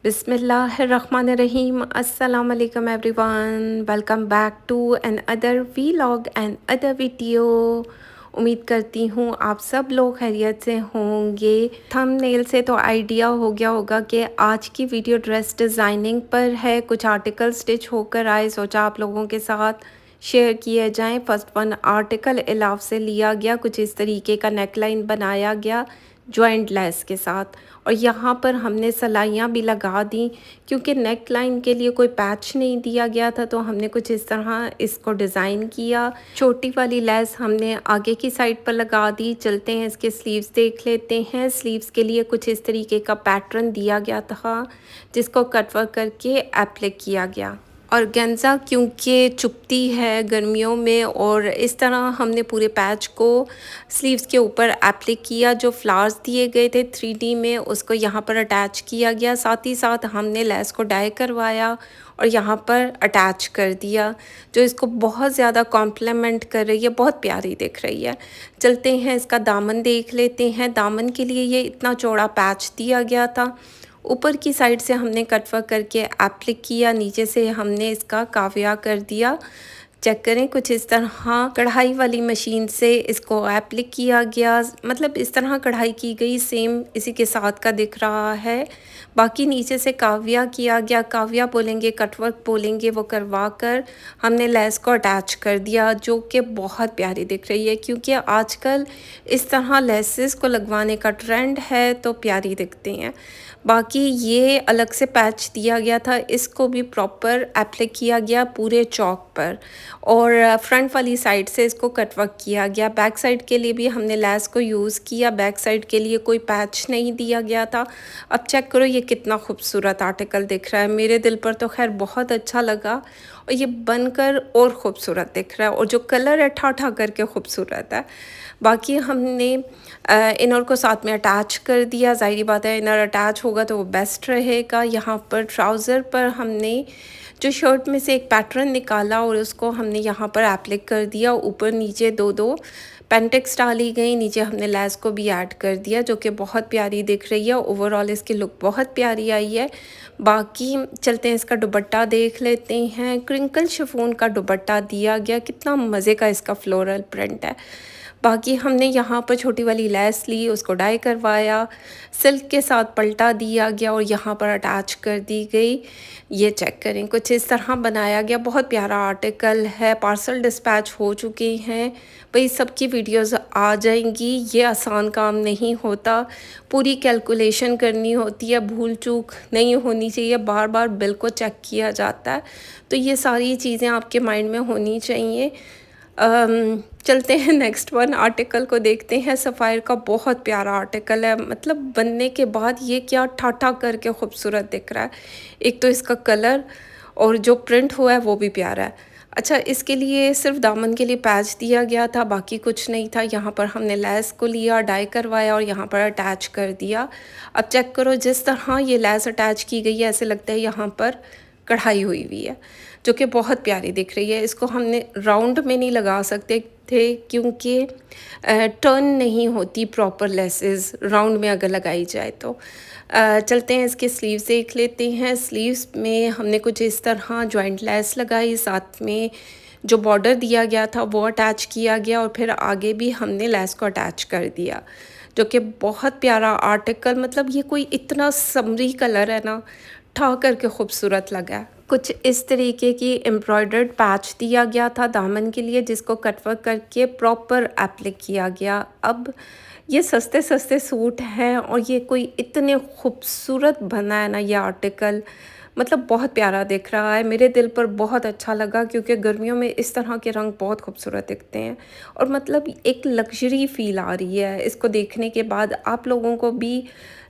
बिस्मिल्लाहिर्रहमानिर्रहीम अस्सलाम वालेकुम everyone. Welcome back to another vlog and other video. उम्मीद करती हूँ आप सब लोग खैरियत से होंगे। थंबनेल से तो आइडिया हो गया होगा कि आज की वीडियो ड्रेस डिज़ाइनिंग पर है। कुछ आर्टिकल स्टिच होकर आए, सोचा आप लोगों के साथ शेयर किए जाएं। फर्स्ट वन आर्टिकल इलाफ से लिया गया, कुछ इस तरीके का नेकलाइन बनाया गया जॉइंट लेस के साथ, और यहाँ पर हमने सलाइयाँ भी लगा दी क्योंकि नेक लाइन के लिए कोई पैच नहीं दिया गया था, तो हमने कुछ इस तरह इसको डिज़ाइन किया। छोटी वाली लेस हमने आगे की साइड पर लगा दी। चलते हैं इसके स्लीव्स देख लेते हैं। स्लीव्स के लिए कुछ इस तरीके का पैटर्न दिया गया था जिसको कटवर्क करके एप्लिक किया गया। और गेंजा क्योंकि चुभती है गर्मियों में, और इस तरह हमने पूरे पैच को स्लीव्स के ऊपर एप्लिक किया। जो फ्लावर्स दिए गए थे 3D में उसको यहाँ पर अटैच किया गया। साथ ही साथ हमने लेस को डाई करवाया और यहाँ पर अटैच कर दिया, जो इसको बहुत ज़्यादा कॉम्प्लीमेंट कर रही है, बहुत प्यारी दिख रही है। चलते हैं इसका दामन देख लेते हैं। दामन के लिए ये इतना चौड़ा पैच दिया गया था। ऊपर की साइड से हमने कटवर्क करके एप्लिक किया, नीचे से हमने इसका काविया कर दिया। चेक करें, कुछ इस तरह कढ़ाई वाली मशीन से इसको एप्लिक किया गया। मतलब इस तरह कढ़ाई की गई, सेम इसी के साथ का दिख रहा है। बाकी नीचे से काविया किया गया, काविया बोलेंगे, कटवर्क बोलेंगे, वो करवा कर हमने लेस को अटैच कर दिया, जो कि बहुत प्यारी दिख रही है क्योंकि आजकल इस तरह लेसेस को लगवाने का ट्रेंड है तो प्यारी दिखते हैं। बाकी ये अलग से पैच दिया गया था, इसको भी प्रॉपर एप्लिक किया गया पूरे चौक पर, और फ्रंट वाली साइड से इसको कटवर्क किया गया। बैक साइड के लिए भी हमने लेस को यूज़ किया। बैक साइड के लिए कोई पैच नहीं दिया गया था। अब चेक करो ये कितना खूबसूरत आर्टिकल दिख रहा है। मेरे दिल पर तो खैर बहुत अच्छा लगा, और ये बनकर और ख़ूबसूरत दिख रहा है, और जो कलर है ठा ठा करके ख़ूबसूरत है। बाकी हमने इनर को साथ में अटैच कर दिया। ज़ाहिरी बात है इनर अटैच होगा तो वो बेस्ट रहेगा। यहाँ पर ट्राउज़र पर हमने जो शर्ट में से एक पैटर्न निकाला और उसको हमने यहाँ पर एप्लिक कर दिया। ऊपर नीचे दो दो पेंटेक्स डाली गई, नीचे हमने लेस को भी ऐड कर दिया, जो कि बहुत प्यारी दिख रही है। ओवरऑल इसकी लुक बहुत प्यारी आई है। बाकी चलते हैं इसका दुपट्टा देख लेते हैं। क्रिंकल शिफॉन का दुपट्टा दिया गया, कितना मज़े का इसका फ्लोरल प्रिंट है। बाकी हमने यहाँ पर छोटी वाली लेस ली, उसको डाई करवाया, सिल्क के साथ पलटा दिया गया और यहाँ पर अटैच कर दी गई। ये चेक करें, कुछ इस तरह बनाया गया। बहुत प्यारा आर्टिकल है। पार्सल डिस्पैच हो चुके हैं भाई, सबकी वीडियोस आ जाएंगी। ये आसान काम नहीं होता, पूरी कैलकुलेशन करनी होती है, भूल चूक नहीं होनी चाहिए, बार बार बिल को चेक किया जाता है, तो ये सारी चीज़ें आपके माइंड में होनी चाहिए। चलते हैं नेक्स्ट वन आर्टिकल को देखते हैं। सफ़ायर का बहुत प्यारा आर्टिकल है, मतलब बनने के बाद ये क्या ठाठा करके खूबसूरत दिख रहा है। एक तो इसका कलर और जो प्रिंट हुआ है वो भी प्यारा है। अच्छा, इसके लिए सिर्फ दामन के लिए पैच दिया गया था, बाकी कुछ नहीं था। यहाँ पर हमने लेस को लिया, डाई करवाया और यहाँ पर अटैच कर दिया। अब चेक करो, जिस तरह ये लेस अटैच की गई है ऐसे लगता है यहाँ पर कढ़ाई हुई हुई है, जो कि बहुत प्यारी दिख रही है। इसको हमने राउंड में नहीं लगा सकते थे क्योंकि टर्न नहीं होती प्रॉपर लेसेस राउंड में अगर लगाई जाए तो। चलते हैं इसके स्लीव्स देख लेते हैं। स्लीव्स में हमने कुछ इस तरह जॉइंट लेस लगाई, साथ में जो बॉर्डर दिया गया था वो अटैच किया गया, और फिर आगे भी हमने लेस को अटैच कर दिया, जो कि बहुत प्यारा आर्टिकल। मतलब ये कोई इतना समरी कलर है ना, ठा करके खूबसूरत लगा। कुछ इस तरीके की एम्ब्रॉयडर्ड पैच दिया गया था दामन के लिए, जिसको कटवर्क करके प्रॉपर एप्लिक किया गया। अब ये सस्ते सस्ते सूट हैं और ये कोई इतने खूबसूरत बना है ना ये आर्टिकल, मतलब बहुत प्यारा दिख रहा है। मेरे दिल पर बहुत अच्छा लगा क्योंकि गर्मियों में इस तरह के रंग बहुत खूबसूरत दिखते हैं, और मतलब एक लग्जरी फील आ रही है इसको देखने के बाद। आप लोगों को भी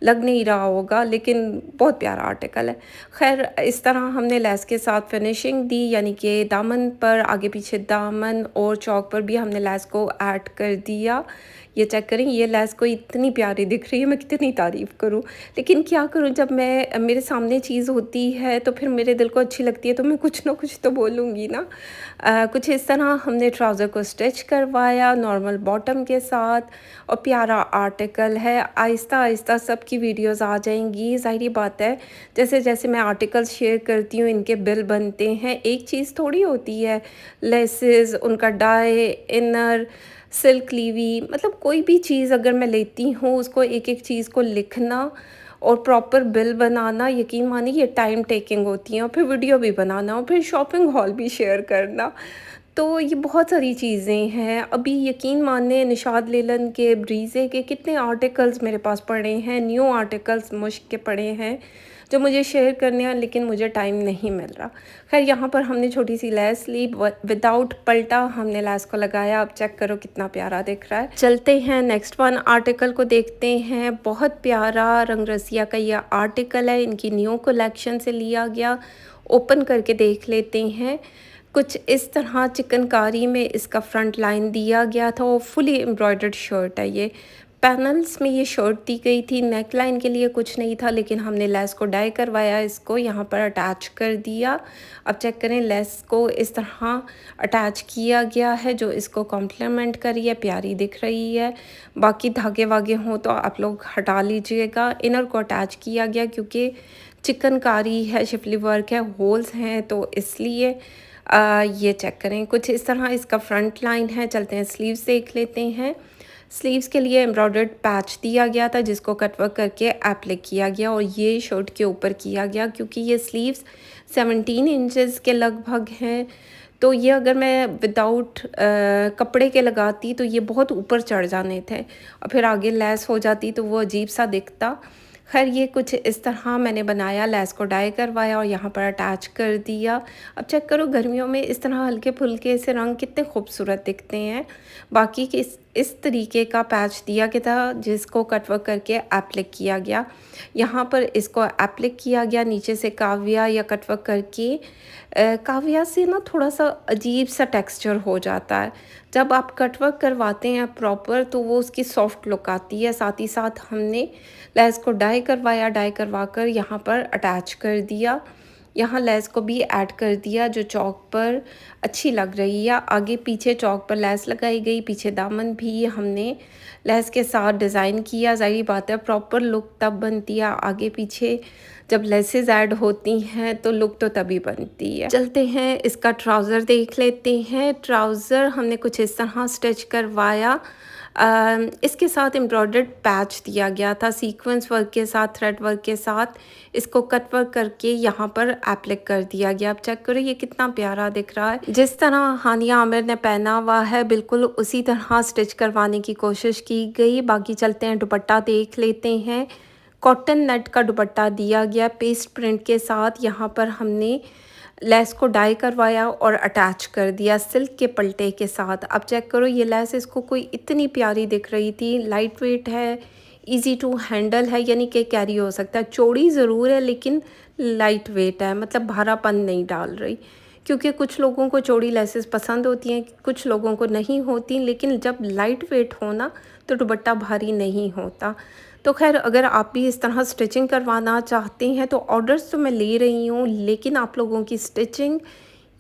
लग नहीं रहा होगा, लेकिन बहुत प्यारा आर्टिकल है। खैर, इस तरह हमने लेस के साथ फिनिशिंग दी, यानी कि दामन पर आगे पीछे दामन और चौक पर भी हमने लेस को ऐड कर दिया। ये चेक करें, ये लेस को इतनी प्यारी दिख रही है, मैं कितनी तारीफ़ करूं, लेकिन क्या करूं, जब मैं मेरे सामने चीज़ होती है तो फिर मेरे दिल को अच्छी लगती है तो मैं कुछ ना कुछ तो बोलूँगी ना। कुछ इस तरह हमने ट्राउज़र को स्टिच करवाया नॉर्मल बॉटम के साथ, और प्यारा आर्टिकल है। आहिस्ता आहिस्ता सब की वीडियोस आ जाएंगी। ज़ाहिर बात है, जैसे जैसे मैं आर्टिकल्स शेयर करती हूँ इनके बिल बनते हैं। एक चीज़ थोड़ी होती है, लेसेस, उनका डाई, इनर, सिल्क लीवी, मतलब कोई भी चीज़ अगर मैं लेती हूँ उसको एक एक चीज़ को लिखना और प्रॉपर बिल बनाना, यकीन मानिए ये टाइम टेकिंग होती है, और फिर वीडियो भी बनाना और फिर शॉपिंग हॉल भी शेयर करना। तो ये बहुत सारी चीज़ें हैं। अभी यकीन मानिए निशाद लेलन के, ब्रीज़े के कितने आर्टिकल्स मेरे पास पड़े हैं, न्यू आर्टिकल्स मुश्क के पड़े हैं जो मुझे शेयर करने हैं, लेकिन मुझे टाइम नहीं मिल रहा। खैर यहाँ पर हमने छोटी सी लेस ली, विदाउट पलटा हमने लेस को लगाया। अब चेक करो कितना प्यारा दिख रहा है। चलते हैं नेक्स्ट वन आर्टिकल को देखते हैं। बहुत प्यारा रंग रसिया का ये आर्टिकल है, इनकी न्यू कलेक्शन से लिया गया। ओपन करके देख लेते हैं। कुछ इस तरह चिकनकारी में इसका फ्रंट लाइन दिया गया था और फुली एम्ब्रॉयडर्ड शर्ट है ये। पैनल्स में ये शर्ट दी गई थी, नेक लाइन के लिए कुछ नहीं था, लेकिन हमने लेस को डाई करवाया, इसको यहाँ पर अटैच कर दिया। अब चेक करें, लेस को इस तरह अटैच किया गया है जो इसको कॉम्प्लीमेंट कर रही है, प्यारी दिख रही है। बाकी धागे वागे हों तो आप लोग हटा लीजिएगा। इनर को अटैच किया गया क्योंकि चिकनकारी है, शिफली वर्क है, होल्स हैं, तो इसलिए ये चेक करें। कुछ इस तरह इसका फ्रंट लाइन है। चलते हैं स्लीव्स देख लेते हैं। स्लीव्स के लिए एम्ब्रॉयडर्ड पैच दिया गया था जिसको कटवर्क करके एप्लिक किया गया और ये शर्ट के ऊपर किया गया। क्योंकि ये स्लीव्स 17 इंचेस के लगभग हैं, तो ये अगर मैं विदाउट कपड़े के लगाती तो ये बहुत ऊपर चढ़ जाने थे और फिर आगे लेस हो जाती तो वो अजीब सा दिखता। खैर ये कुछ इस तरह मैंने बनाया, लेस को डाई करवाया और यहाँ पर अटैच कर दिया। अब चेक करो, गर्मियों में इस तरह हल्के फुल्के से रंग कितने खूबसूरत दिखते हैं। बाकी के इस तरीके का पैच दिया गया था जिसको कटवर्क करके एप्लिक किया गया। यहाँ पर इसको एप्लिक किया गया नीचे से काविया या कटवर्क करके। काविया से ना थोड़ा सा अजीब सा टेक्सचर हो जाता है। जब आप कटवर्क करवाते हैं प्रॉपर तो वो उसकी सॉफ्ट लुक आती है। साथ ही साथ हमने लेस को डाई करवाया, डाई करवा कर यहाँ पर अटैच कर दिया। यहाँ लेस को भी ऐड कर दिया जो चौक पर अच्छी लग रही है। आगे पीछे चौक पर लेस लगाई गई, पीछे दामन भी हमने लेस के साथ डिज़ाइन किया। ज़ाहिर बात है प्रॉपर लुक तब बनती है, आगे पीछे जब लेसेस ऐड होती हैं तो लुक तो तभी बनती है। चलते हैं इसका ट्राउज़र देख लेते हैं। ट्राउज़र हमने कुछ इस तरह स्टिच करवाया। इसके साथ एम्ब्रॉयडर्ड पैच दिया गया था सीक्वेंस वर्क के साथ, थ्रेड वर्क के साथ। इसको कट वर्क करके यहाँ पर एप्लिक कर दिया गया। अब चेक करो ये कितना प्यारा दिख रहा है। जिस तरह हानिया आमिर ने पहना हुआ है बिल्कुल उसी तरह स्टिच करवाने की कोशिश की गई। बाकी चलते हैं दुपट्टा देख लेते हैं। कॉटन नेट का दुपट्टा दिया गया पेस्ट प्रिंट के साथ। यहाँ पर हमने लेस को डाई करवाया और अटैच कर दिया सिल्क के पल्टे के साथ। अब चेक करो ये लेस इसको कोई इतनी प्यारी दिख रही थी। लाइट वेट है, इजी टू हैंडल है, यानी कि कैरी हो सकता है। चौड़ी ज़रूर है लेकिन लाइट वेट है, मतलब भारापन नहीं डाल रही। क्योंकि कुछ लोगों को चौड़ी लेसेस पसंद होती हैं, कुछ लोगों को नहीं होती, लेकिन जब लाइट वेट हो ना तो दुपट्टा भारी नहीं होता। तो खैर अगर आप भी इस तरह स्टिचिंग करवाना चाहते हैं तो ऑर्डर्स तो मैं ले रही हूँ, लेकिन आप लोगों की स्टिचिंग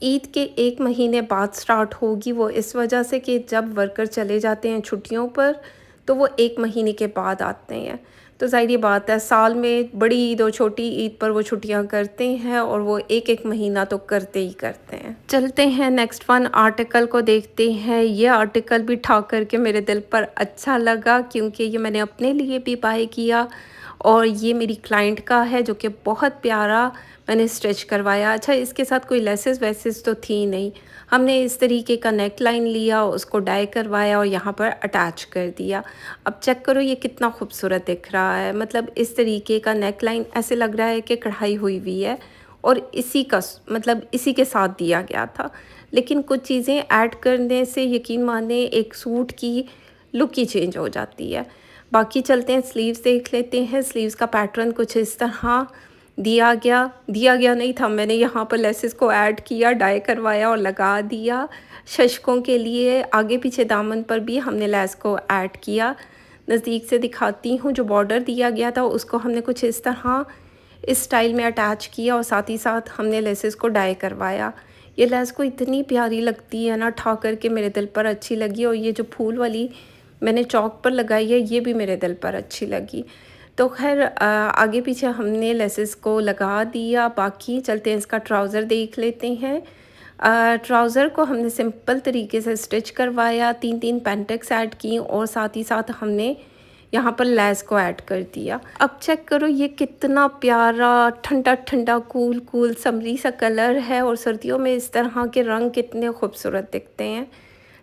ईद के 1 महीने बाद स्टार्ट होगी। वो इस वजह से कि जब वर्कर चले जाते हैं छुट्टियों पर तो वो 1 महीने के बाद आते हैं। तो ज़ाहिर बात है साल में बड़ी ईद और छोटी ईद पर वो छुट्टियां करते हैं और वो एक एक महीना तो करते ही करते हैं। चलते हैं नेक्स्ट वन आर्टिकल को देखते हैं। ये आर्टिकल भी ठा करके मेरे दिल पर अच्छा लगा क्योंकि ये मैंने अपने लिए भी बाय किया और ये मेरी क्लाइंट का है जो कि बहुत प्यारा मैंने स्टिच करवाया। अच्छा इसके साथ कोई लेसेस वैसेस तो थी नहीं, हमने इस तरीके का नेक लाइन लिया, उसको डाई करवाया और यहाँ पर अटैच कर दिया। अब चेक करो ये कितना खूबसूरत दिख रहा है। मतलब इस तरीके का नेक लाइन ऐसे लग रहा है कि कढ़ाई हुई हुई है और इसी का मतलब इसी के साथ दिया गया था। लेकिन कुछ चीज़ें ऐड करने से यकीन माने एक सूट की लुक ही चेंज हो जाती है। बाकी चलते हैं स्लीव्स देख लेते हैं। स्लीव्स का पैटर्न कुछ इस तरह दिया गया नहीं था, मैंने यहाँ पर लेसेस को ऐड किया, डाई करवाया और लगा दिया। शशकों के लिए आगे पीछे दामन पर भी हमने लेस को ऐड किया। नज़दीक से दिखाती हूँ, जो बॉर्डर दिया गया था उसको हमने कुछ इस तरह इस स्टाइल में अटैच किया और साथ ही साथ हमने लेसेस को डाई करवाया। ये लेस को इतनी प्यारी लगती है ना, ठा करके मेरे दिल पर अच्छी लगी। और ये जो फूल वाली मैंने चौक पर लगाई है ये भी मेरे दिल पर अच्छी लगी। तो ख़ैर आगे पीछे हमने लेसेस को लगा दिया, बाकी चलते हैं इसका ट्राउज़र देख लेते हैं। ट्राउज़र को हमने सिंपल तरीके से स्टिच करवाया, 3-3 पेंटेक्स ऐड की और साथ ही साथ हमने यहाँ पर लेस को ऐड कर दिया। अब चेक करो ये कितना प्यारा ठंडा-ठंडा, कूल-कूल समरी सा कलर है और सर्दियों में इस तरह के रंग कितने खूबसूरत दिखते हैं।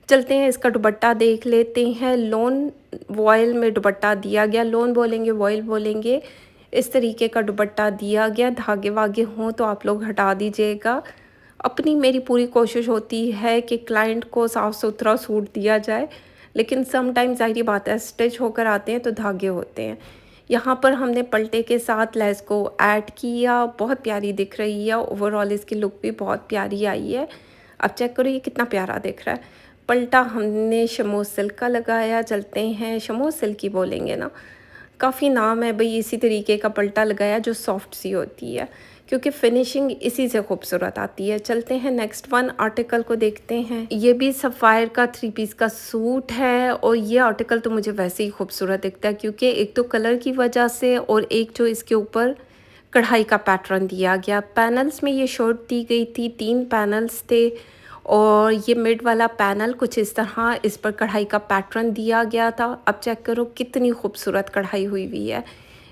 चलते हैं इसका दुपट्टा देख लेते हैं। लोन वॉयल में दुपट्टा दिया गया, लोन बोलेंगे वॉयल बोलेंगे, इस तरीके का दुपट्टा दिया गया। धागे वागे हों तो आप लोग हटा दीजिएगा। अपनी मेरी पूरी कोशिश होती है कि क्लाइंट को साफ़ सुथरा सूट दिया जाए, लेकिन सम टाइम ज़ाहिर बात है स्टिच होकर आते हैं तो धागे होते हैं। यहाँ पर हमने पल्टे के साथ लेस को ऐड किया, बहुत प्यारी दिख रही है। ओवरऑल इसकी लुक भी बहुत प्यारी आई है। अब चेक करो ये कितना प्यारा दिख रहा है। पल्टा हमने शमो सिल्क का लगाया। चलते हैं, शमो सिल्क ही बोलेंगे ना, काफ़ी नाम है भाई। इसी तरीके का पल्टा लगाया जो सॉफ्ट सी होती है, क्योंकि फिनिशिंग इसी से खूबसूरत आती है। चलते हैं नेक्स्ट वन आर्टिकल को देखते हैं। ये भी सफ़ायर का 3 पीस का सूट है और ये आर्टिकल तो मुझे वैसे ही खूबसूरत दिखता है, क्योंकि एक तो कलर की वजह से और एक जो इसके ऊपर कढ़ाई का पैटर्न दिया गया। पैनल्स में ये शर्ट दी गई थी, 3 पैनल्स थे और ये मिड वाला पैनल कुछ इस तरह, इस पर कढ़ाई का पैटर्न दिया गया था। अब चेक करो कितनी खूबसूरत कढ़ाई हुई हुई है।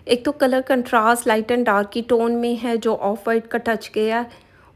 एक तो colour contrast light and dark की टोन में है, जो ऑफ वाइट का टच गया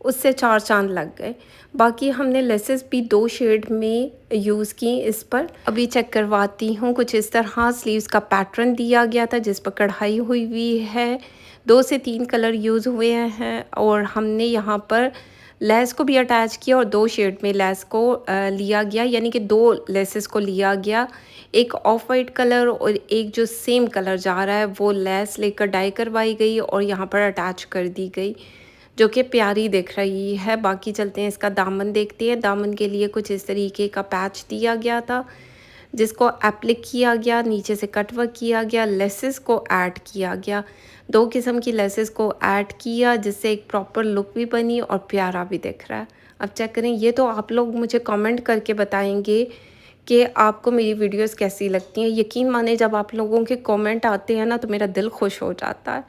उससे 4 चांद लग गए। बाकी हमने लेसेस भी 2 शेड में यूज़ की इस पर। अभी चेक करवाती हूँ। कुछ इस तरह स्लीव्स का पैटर्न दिया गया था जिस पर कढ़ाई हुई हुई है। 2 से 3 कलर यूज़ हुए हैं और हमने यहाँ पर लेस को भी अटैच किया और 2 शेड में लेस को लिया गया, यानी कि 2 लेसेस को लिया गया। एक ऑफ वाइट कलर और एक जो सेम कलर जा रहा है वो लेस लेकर डाई करवाई गई और यहाँ पर अटैच कर दी गई, जो कि प्यारी दिख रही है। बाकी चलते हैं इसका दामन देखते हैं। दामन के लिए कुछ इस तरीके का पैच दिया गया था जिसको एप्लिक किया गया, नीचे से कटवर्क किया गया, लेसेस को ऐड किया गया। 2 किस्म की लेसेस को ऐड किया जिससे एक प्रॉपर लुक भी बनी और प्यारा भी दिख रहा है। अब चेक करें, ये तो आप लोग मुझे कमेंट करके बताएंगे कि आपको मेरी वीडियोस कैसी लगती हैं। यकीन माने जब आप लोगों के कमेंट आते हैं ना तो मेरा दिल खुश हो जाता है,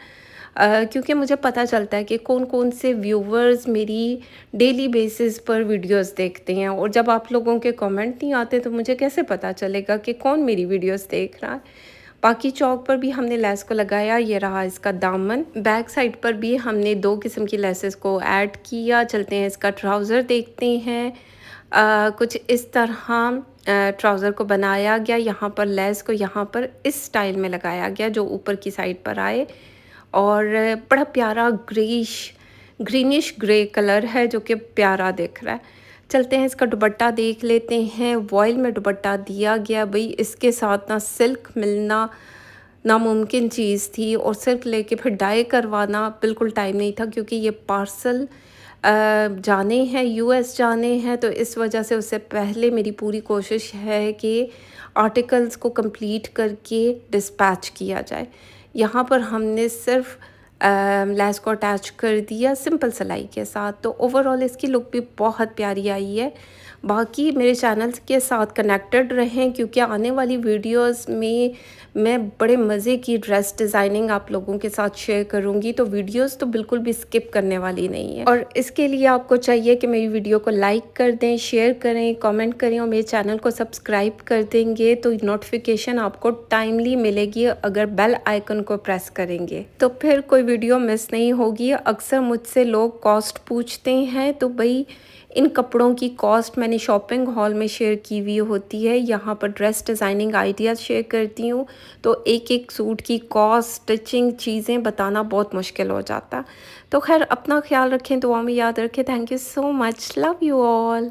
क्योंकि मुझे पता चलता है कि कौन कौन से व्यूवर्स मेरी डेली बेसिस पर वीडियोस देखते हैं। और जब आप लोगों के कमेंट नहीं आते तो मुझे कैसे पता चलेगा कि कौन मेरी वीडियोस देख रहा है। बाकी चौक पर भी हमने लेस को लगाया। ये रहा इसका दामन। बैक साइड पर भी हमने 2 किस्म की लेसेस को ऐड किया। चलते हैं इसका ट्राउज़र देखते हैं। कुछ इस तरह ट्राउज़र को बनाया गया। यहाँ पर लेस को यहाँ पर इस स्टाइल में लगाया गया जो ऊपर की साइड पर आए और बड़ा प्यारा ग्रीनिश ग्रे कलर है जो कि प्यारा दिख रहा है। चलते हैं इसका दुपट्टा देख लेते हैं। वॉयल में दुपट्टा दिया गया। भाई इसके साथ ना सिल्क मिलना नामुमकिन चीज़ थी और सिल्क लेके फिर डाई करवाना बिल्कुल टाइम नहीं था, क्योंकि ये पार्सल जाने हैं, यूएस जाने हैं, तो इस वजह से उससे पहले मेरी पूरी कोशिश है कि आर्टिकल्स को कंप्लीट करके डिस्पैच किया जाए। यहाँ पर हमने सिर्फ लेस को अटैच कर दिया सिंपल सिलाई के साथ, तो ओवरऑल इसकी लुक भी बहुत प्यारी आई है। बाकी मेरे चैनल के साथ कनेक्टेड रहें, क्योंकि आने वाली वीडियोस में मैं बड़े मज़े की ड्रेस डिज़ाइनिंग आप लोगों के साथ शेयर करूंगी, तो वीडियोस तो बिल्कुल भी स्किप करने वाली नहीं है। और इसके लिए आपको चाहिए कि मेरी वीडियो को लाइक कर दें, शेयर करें, कमेंट करें और मेरे चैनल को सब्सक्राइब कर देंगे तो नोटिफिकेशन आपको टाइमली मिलेगी अगर बेल आइकन को प्रेस करेंगे, तो फिर कोई वीडियो मिस नहीं होगी। अक्सर मुझसे लोग कॉस्ट पूछते हैं, तो भाई इन कपड़ों की कॉस्ट मैंने शॉपिंग हॉल में शेयर की हुई होती है। यहाँ पर ड्रेस डिज़ाइनिंग आइडियाज़ शेयर करती हूँ, तो एक एक सूट की कॉस्ट, स्टिचिंग चीज़ें बताना बहुत मुश्किल हो जाता। तो खैर अपना ख्याल रखें, दुआ में याद रखें। Thank you so much, love you all.